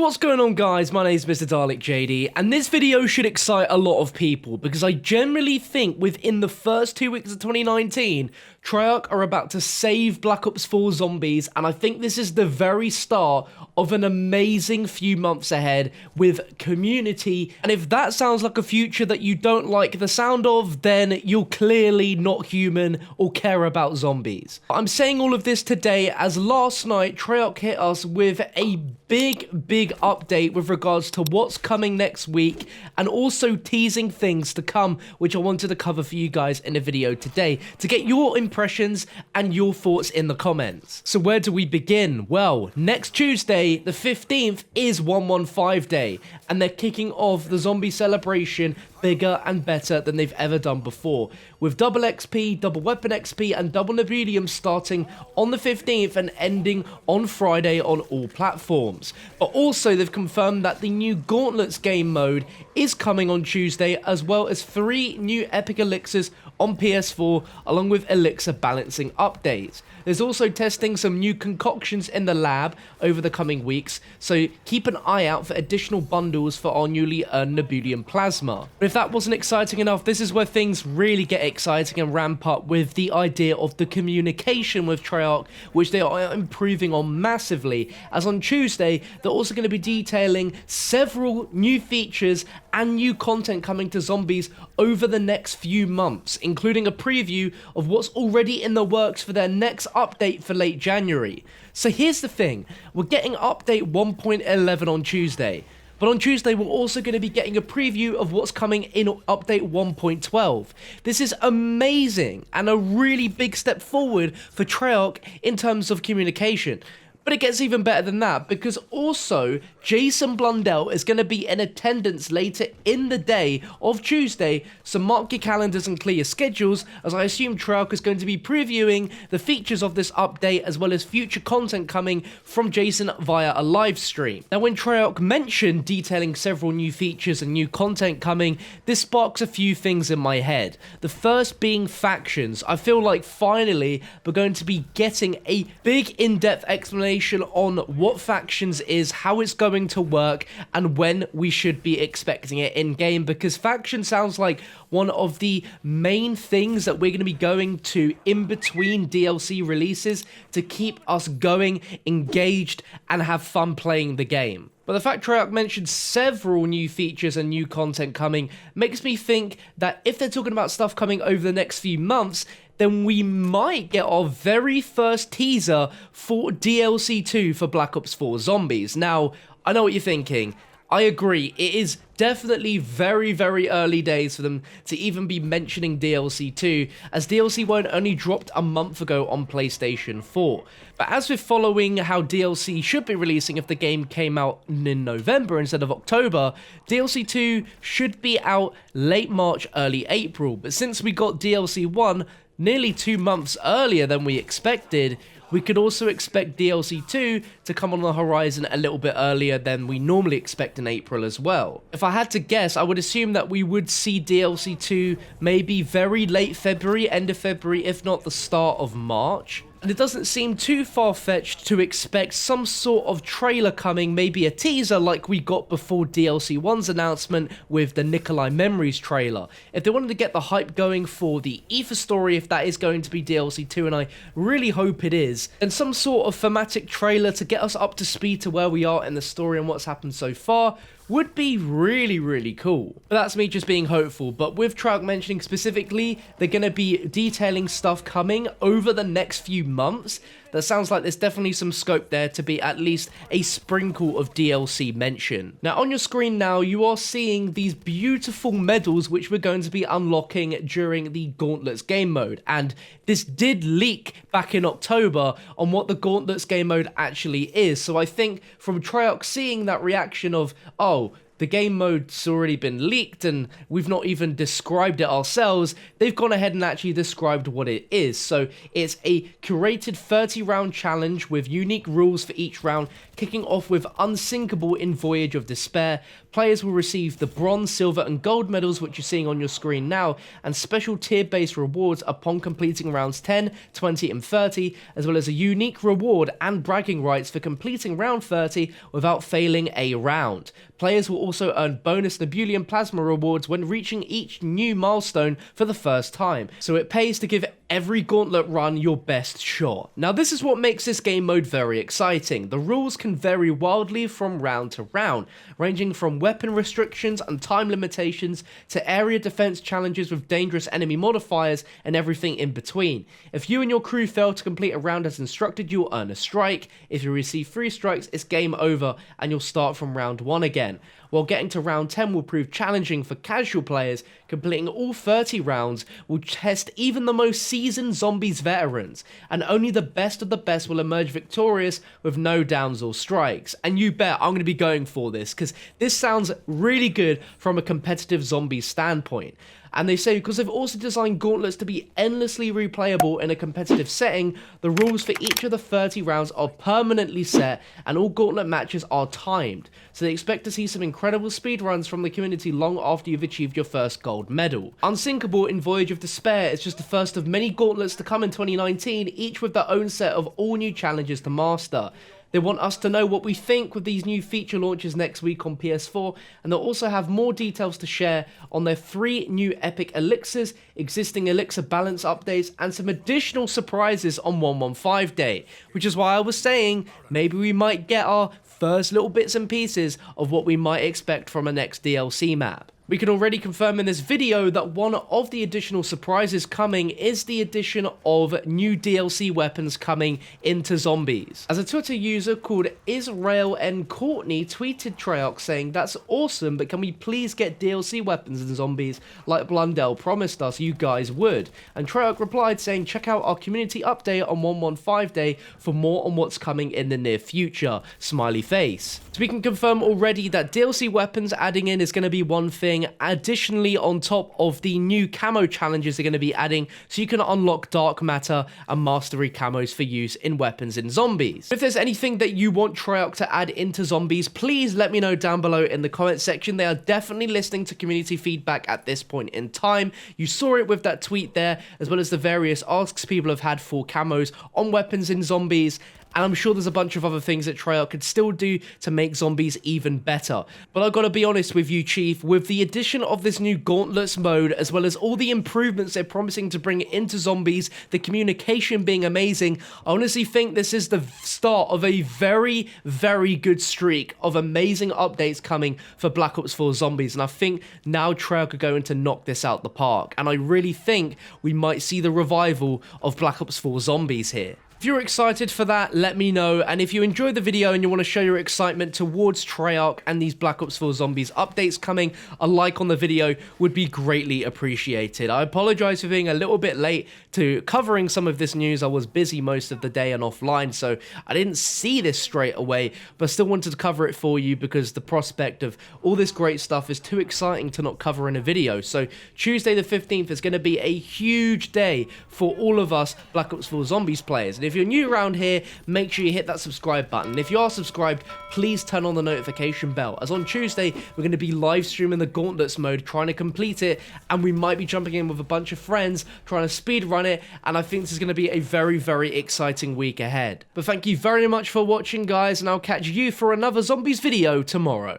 So what's going on, guys? My name is Mr. Dalek JD, and this video should excite a lot of people because I generally think within the first 2 weeks of 2019, Treyarch are about to save Black Ops 4 Zombies, and I think this is the very start of an amazing few months ahead with community. And if that sounds like a future that you don't like the sound of, then you're clearly not human or care about zombies. I'm saying all of this today as last night Treyarch hit us with a big update with regards to what's coming next week, and also teasing things to come, which I wanted to cover for you guys in a video today to get your impressions and your thoughts in the comments. So where do we begin? Well, next Tuesday, the 15th, is 115 Day, and they're kicking off the zombie celebration bigger and better than they've ever done before, with double XP, double weapon XP, and double Nebulium starting on the 15th and ending on Friday on all platforms. But also they've confirmed that the new Gauntlets game mode is coming on Tuesday, as well as 3 new epic elixirs on PS4, along with elixir balancing updates. There's also testing some new concoctions in the lab over the coming weeks, so keep an eye out for additional bundles for our newly earned Nebulium Plasma. But if that wasn't exciting enough, this is where things really get exciting and ramp up with the idea of the communication with Treyarch, which they are improving on massively, as on Tuesday they're also going to be detailing several new features and new content coming to Zombies over the next few months, including a preview of what's already in the works for their next update for late January. So here's the thing, we're getting update 1.11 on Tuesday, but on Tuesday we're also going to be getting a preview of what's coming in update 1.12. This is amazing and a really big step forward for Treyarch in terms of communication. But it gets even better than that, because also Jason Blundell is going to be in attendance later in the day of Tuesday, so mark your calendars and clear your schedules, as I assume Treyarch is going to be previewing the features of this update as well as future content coming from Jason via a live stream. Now, when Treyarch mentioned detailing several new features and new content coming, this sparks a few things in my head. The first being factions. I feel like finally we're going to be getting a big in-depth explanation on what factions is, how it's going to work, and when we should be expecting it in game, because faction sounds like one of the main things that we're going to be going to in between DLC releases to keep us going, engaged, and have fun playing the game. But the fact Treyarch mentioned several new features and new content coming makes me think that if they're talking about stuff coming over the next few months, then we might get our very first teaser for DLC 2 for Black Ops 4 Zombies. Now, I know what you're thinking. I agree, it is definitely very early days for them to even be mentioning DLC 2, as DLC 1 only dropped a month ago on PlayStation 4. But as with following how DLC should be releasing if the game came out in November instead of October, DLC 2 should be out late March, early April. But since we got DLC 1 nearly 2 months earlier than we expected, we could also expect DLC 2 to come on the horizon a little bit earlier than we normally expect in April as well. If I had to guess, I would assume that we would see DLC 2 maybe very late February, end of February, if not the start of March. And it doesn't seem too far-fetched to expect some sort of trailer coming, maybe a teaser like we got before DLC 1's announcement with the Nikolai Memories trailer. If they wanted to get the hype going for the Ether story, if that is going to be DLC 2, and I really hope it is, and some sort of thematic trailer to get us up to speed to where we are in the story and what's happened so far, would be really cool. But that's me just being hopeful. But with Treyarch mentioning specifically they're going to be detailing stuff coming over the next few months, that sounds like there's definitely some scope there to be at least a sprinkle of DLC mention. Now on your screen now, you are seeing these beautiful medals which we're going to be unlocking during the Gauntlets game mode, and this did leak back in October on what the Gauntlets game mode actually is. So I think from Treyarch seeing that reaction of, oh, the game mode's already been leaked and we've not even described it ourselves, they've gone ahead and actually described what it is. So it's a curated 30-round challenge with unique rules for each round, kicking off with Unsinkable in Voyage of Despair. Players will receive the bronze, silver and gold medals which you're seeing on your screen now, and special tier-based rewards upon completing rounds 10, 20 and 30, as well as a unique reward and bragging rights for completing round 30 without failing a round. Players will also earn bonus Nebulian Plasma rewards when reaching each new milestone for the first time, so it pays to give every gauntlet run your best shot. Now this is what makes this game mode very exciting. The rules can vary wildly from round to round, ranging from weapon restrictions and time limitations to area defense challenges with dangerous enemy modifiers and everything in between. If you and your crew fail to complete a round as instructed, you'll earn a strike. If you receive 3 strikes, it's game over and you'll start from round 1 again. While getting to round 10 will prove challenging for casual players, completing all 30 rounds will test even the most seasoned zombies veterans, and only the best of the best will emerge victorious with no downs or strikes. And you bet I'm going to be going for this, because this sounds really good from a competitive zombie standpoint. And they say because they've also designed gauntlets to be endlessly replayable in a competitive setting, the rules for each of the 30 rounds are permanently set and all gauntlet matches are timed. So they expect to see some incredible speedruns from the community long after you've achieved your first gold medal. Unsinkable in Voyage of Despair is just the first of many gauntlets to come in 2019, each with their own set of all new challenges to master. They want us to know what we think with these new feature launches next week on PS4, and they'll also have more details to share on their 3 new epic elixirs, existing elixir balance updates, and some additional surprises on 115 Day, which is why I was saying maybe we might get our first little bits and pieces of what we might expect from a next DLC map. We can already confirm in this video that one of the additional surprises coming is the addition of new DLC weapons coming into zombies. As a Twitter user called Israel N. Courtney tweeted Treyarch saying, "That's awesome, but can we please get DLC weapons in zombies like Blundell promised us you guys would?" And Treyarch replied saying, "Check out our community update on 115 Day for more on what's coming in the near future. Smiley face." So we can confirm already that DLC weapons adding in is going to be one thing. Additionally, on top of the new camo challenges they're going to be adding, so you can unlock dark matter and mastery camos for use in weapons in zombies. If there's anything that you want Treyarch to add into zombies, please let me know down below in the comment section. They are definitely listening to community feedback at this point in time. You saw it with that tweet there, as well as the various asks people have had for camos on weapons in zombies. And I'm sure there's a bunch of other things that Treyarch could still do to make zombies even better. But I've got to be honest with you, Chief, with the addition of this new Gauntlets mode, as well as all the improvements they're promising to bring into zombies, the communication being amazing, I honestly think this is the start of a very, very good streak of amazing updates coming for Black Ops 4 Zombies. And I think now Treyarch are going to knock this out the park. And I really think we might see the revival of Black Ops 4 Zombies here. If you're excited for that, let me know, and if you enjoyed the video and you want to show your excitement towards Treyarch and these Black Ops 4 Zombies updates coming, a like on the video would be greatly appreciated. I apologize for being a little bit late to covering some of this news. I was busy most of the day and offline, so I didn't see this straight away, but still wanted to cover it for you because the prospect of all this great stuff is too exciting to not cover in a video. So Tuesday the 15th is going to be a huge day for all of us Black Ops 4 Zombies players. And if you're new around here, make sure you hit that subscribe button. If you are subscribed, please turn on the notification bell, as on Tuesday we're going to be live streaming the Gauntlets mode, trying to complete it, and we might be jumping in with a bunch of friends trying to speed run it, and I think this is going to be a very, very exciting week ahead. But thank you very much for watching, guys, and I'll catch you for another Zombies video tomorrow.